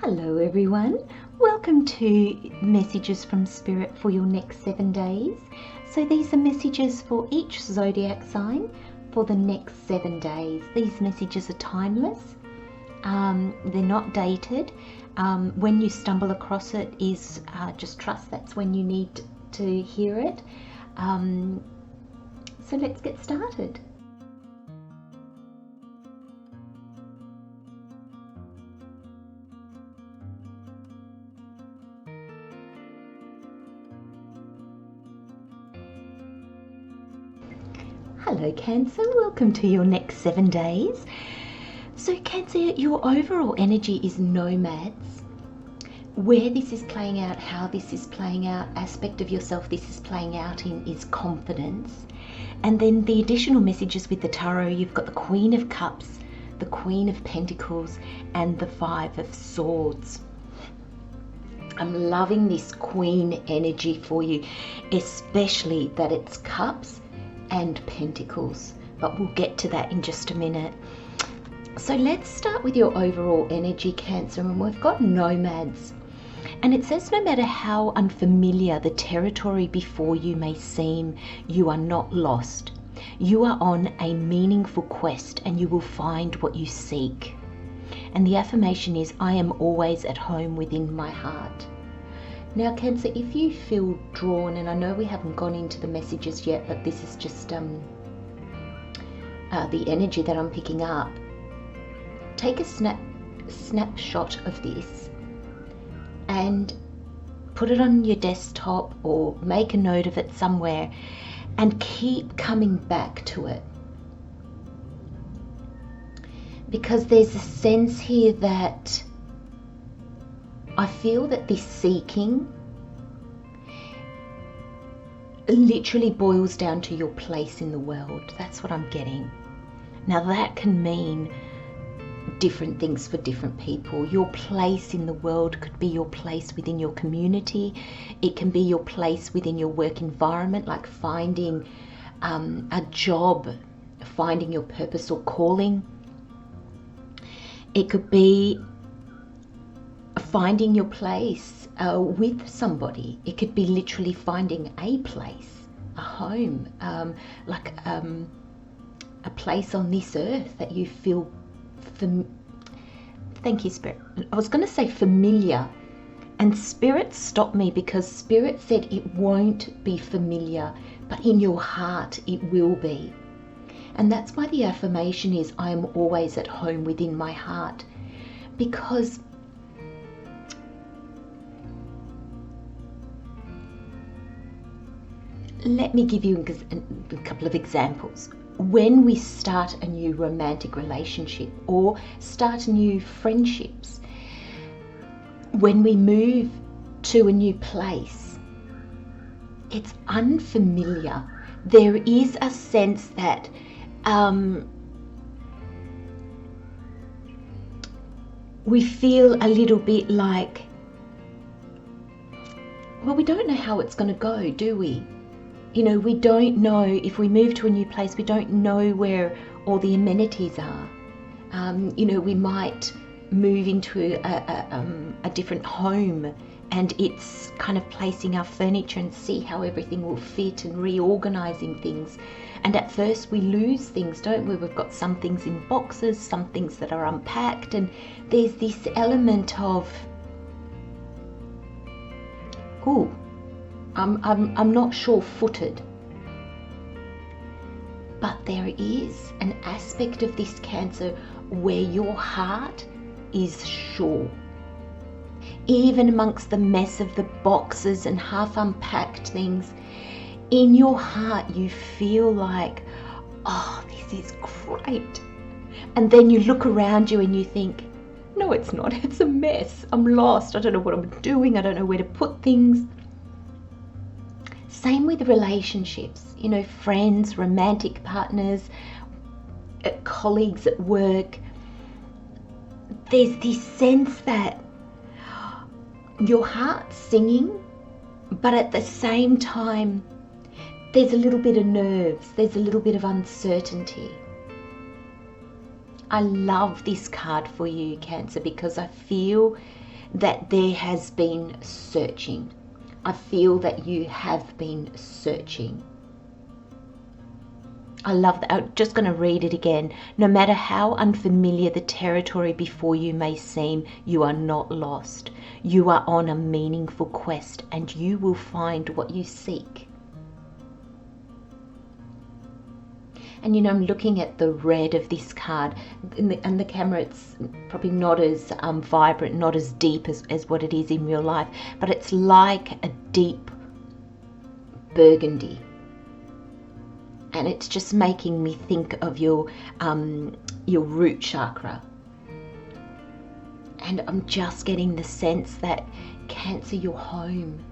Hello everyone, welcome to Messages from Spirit for your next 7 days. So these are messages for each zodiac sign for the next 7 days. These messages are timeless, they're not dated. When you stumble across it is just trust that's when you need to hear it. So let's get started. Hello Cancer, welcome to your next 7 days. So Cancer, your overall energy is nomads. Where this is playing out, how this is playing out, aspect of yourself this is playing out in is confidence. And then the additional messages with the tarot, you've got the Queen of Cups, the Queen of Pentacles, and the Five of Swords. I'm loving this Queen energy for you, especially that it's Cups and Pentacles, but we'll get to that in just a minute. So let's start with your overall energy, Cancer, and we've got nomads. And it says no matter how unfamiliar the territory before you may seem, you are not lost. You are on a meaningful quest and you will find what you seek. And the affirmation is, I am always at home within my heart. Now Cancer, if you feel drawn, and I know we haven't gone into the messages yet, but this is just the energy that I'm picking up, take a snapshot of this and put it on your desktop or make a note of it somewhere and keep coming back to it. Because there's a sense here that I feel that this seeking literally boils down to your place in the world. That's what I'm getting. Now that can mean different things for different people. Your place in the world could be your place within your community. It can be your place within your work environment, like finding a job, finding your purpose or calling. It could be finding your place with somebody. It could be literally finding a place, a home, like a place on this earth that you feel thank you, Spirit. I was going to say familiar, and Spirit stopped me because Spirit said it won't be familiar, but in your heart it will be. And that's why the affirmation is, I am always at home within my heart. Because let me give you a couple of examples. When we start a new romantic relationship or start new friendships, when we move to a new place, it's unfamiliar. There is a sense that we feel a little bit like, well, we don't know how it's going to go, do we? You know, we don't know if we move to a new place, we don't know where all the amenities are. You know, we might move into a different home and it's kind of placing our furniture and see how everything will fit and reorganizing things. And at first we lose things, don't we? We've got some things in boxes, some things that are unpacked, and there's this element of, ooh, I'm not sure-footed. But there is an aspect of this, Cancer, where your heart is sure. Even amongst the mess of the boxes and half unpacked things, in your heart you feel like, oh, this is great. And then you look around you and you think, no, it's not. It's a mess. I'm lost. I don't know what I'm doing. I don't know where to put things. Same with relationships, you know, friends, romantic partners, colleagues at work. There's this sense that your heart's singing, but at the same time, there's a little bit of nerves, there's a little bit of uncertainty. I love this card for you, Cancer, because I feel that there has been searching. I feel that you have been searching. I love that. I'm just going to read it again. No matter how unfamiliar the territory before you may seem, you are not lost. You are on a meaningful quest, and you will find what you seek. And you know, I'm looking at the red of this card, and the camera, it's probably not as vibrant, not as deep as what it is in real life, but it's like a deep burgundy. And it's just making me think of your root chakra. And I'm just getting the sense that Cancer, you're home.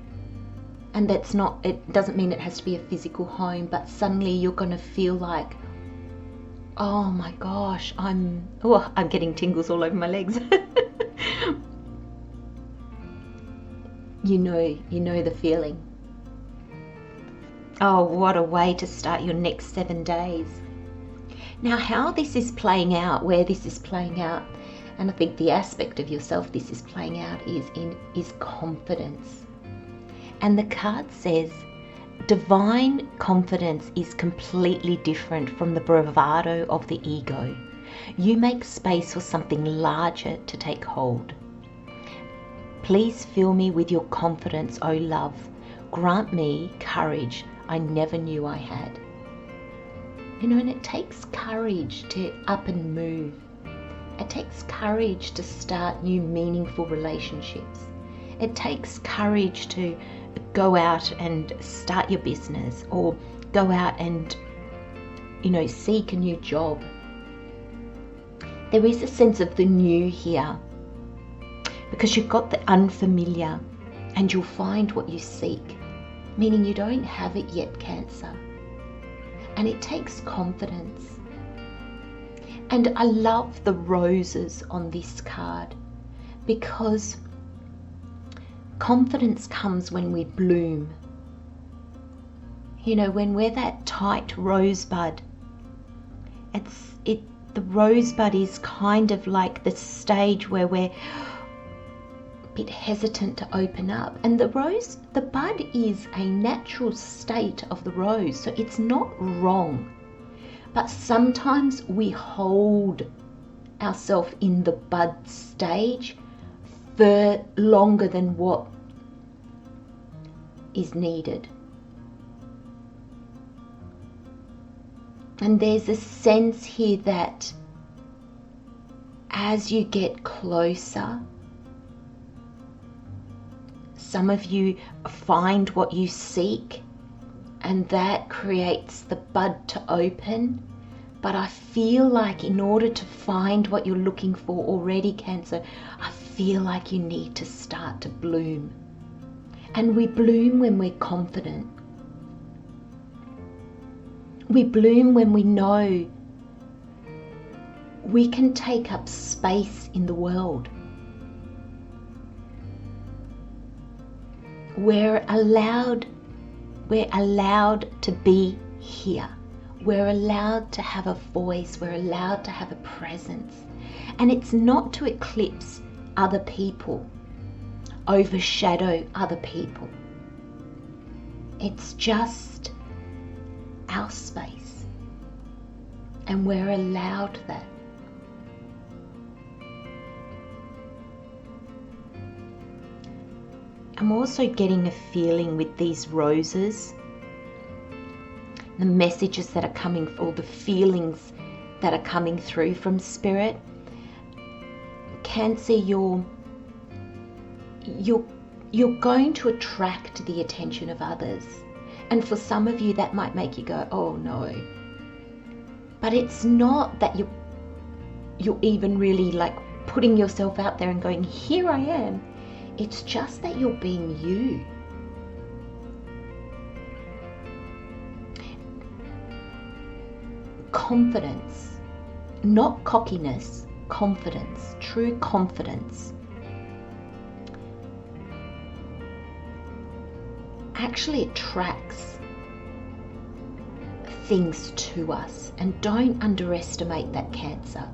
And that's not, it doesn't mean it has to be a physical home, but suddenly you're going to feel like, oh my gosh, I'm getting tingles all over my legs. You know the feeling. Oh, what a way to start your next 7 days. Now, how this is playing out, where this is playing out, and I think the aspect of yourself this is playing out is confidence. And the card says, divine confidence is completely different from the bravado of the ego. You make space for something larger to take hold. Please fill me with your confidence, O love. Grant me courage I never knew I had. You know, and it takes courage to up and move. It takes courage to start new meaningful relationships. It takes courage to go out and start your business, or go out and, you know, seek a new job. There is a sense of the new here, because you've got the unfamiliar, and you'll find what you seek, meaning you don't have it yet, Cancer. And it takes confidence. And I love the roses on this card, because confidence comes when we bloom. You know, when we're that tight rosebud, the rosebud is kind of like the stage where we're a bit hesitant to open up. And the bud is a natural state of the rose, so it's not wrong. But sometimes we hold ourselves in the bud stage for longer than what is needed. And there's a sense here that as you get closer, some of you find what you seek, and that creates the bud to open. But I feel like in order to find what you're looking for already, Cancer, I feel like you need to start to bloom. And we bloom when we're confident. We bloom when we know we can take up space in the world. We're allowed to be here. We're allowed to have a voice. We're allowed to have a presence. And it's not to eclipse other people, overshadow other people. It's just our space. And we're allowed that. I'm also getting a feeling with these roses, the messages that are coming, or the feelings that are coming through from Spirit. Cancer, you're going to attract the attention of others. And for some of you, that might make you go, oh no. But it's not that you're even really like putting yourself out there and going, here I am. It's just that you're being you. Confidence, not cockiness, confidence, true confidence, actually attracts things to us. And don't underestimate that, Cancer.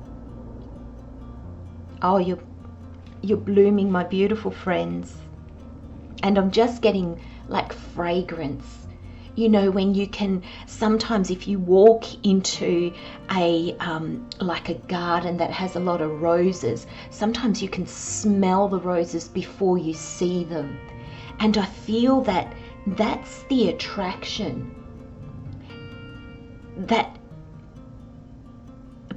Oh, You're blooming, my beautiful friends. And I'm just getting like fragrance. You know, when you can, sometimes if you walk into a like a garden that has a lot of roses, sometimes you can smell the roses before you see them. And I feel that that's the attraction, that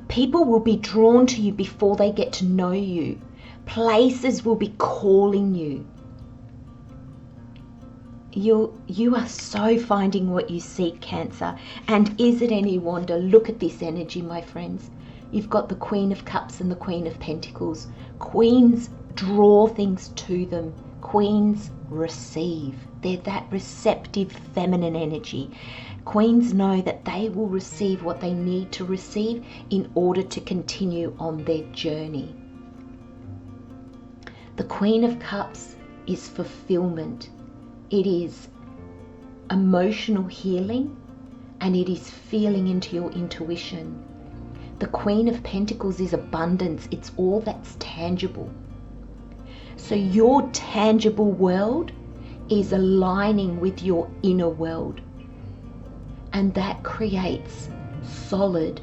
people will be drawn to you before they get to know you. Places will be calling you. You are so finding what you seek, Cancer. And is it any wonder? Look at this energy, my friends. You've got the Queen of Cups and the Queen of Pentacles. Queens draw things to them. Queens receive. They're that receptive feminine energy. Queens know that they will receive what they need to receive in order to continue on their journey. The Queen of Cups is fulfillment. It is emotional healing, and it is feeling into your intuition. The Queen of Pentacles is abundance. It's all that's tangible. So your tangible world is aligning with your inner world, and that creates solid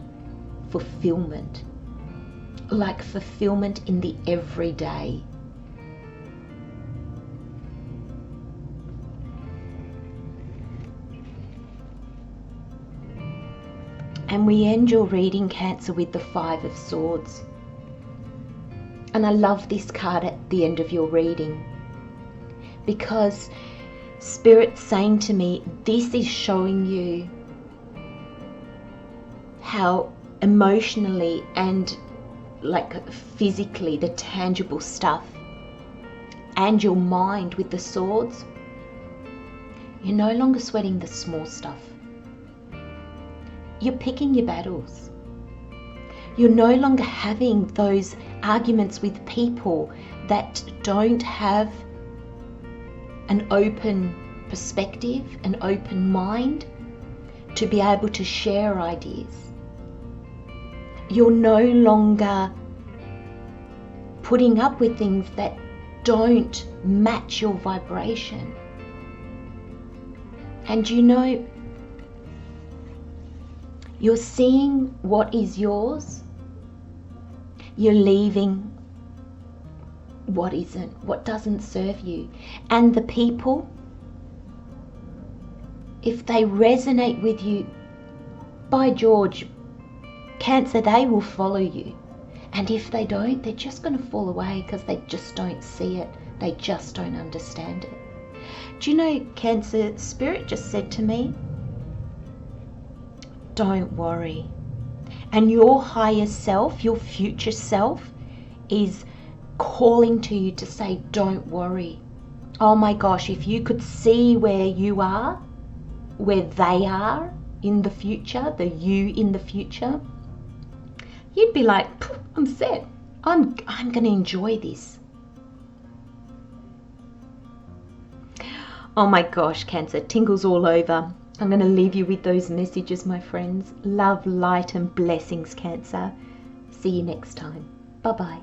fulfillment, like fulfillment in the everyday. And we end your reading, Cancer, with the Five of Swords. And I love this card at the end of your reading, because Spirit's saying to me, this is showing you how emotionally and like physically, the tangible stuff, and your mind with the swords, you're no longer sweating the small stuff. You're picking your battles. You're no longer having those arguments with people that don't have an open perspective, an open mind to be able to share ideas. You're no longer putting up with things that don't match your vibration. And you know, you're seeing what is yours. You're leaving what isn't, what doesn't serve you. And the people, if they resonate with you, by George, Cancer, they will follow you. And if they don't, they're just going to fall away because they just don't see it. They just don't understand it. Do you know, Cancer, Spirit just said to me, don't worry. And your higher self, your future self, is calling to you to say, don't worry. Oh my gosh, if you could see where you are, where they are in the future, the you in the future, you'd be like, I'm set. I'm going to enjoy this. Oh my gosh, Cancer, tingles all over. I'm going to leave you with those messages, my friends. Love, light and blessings, Cancer. See you next time. Bye-bye.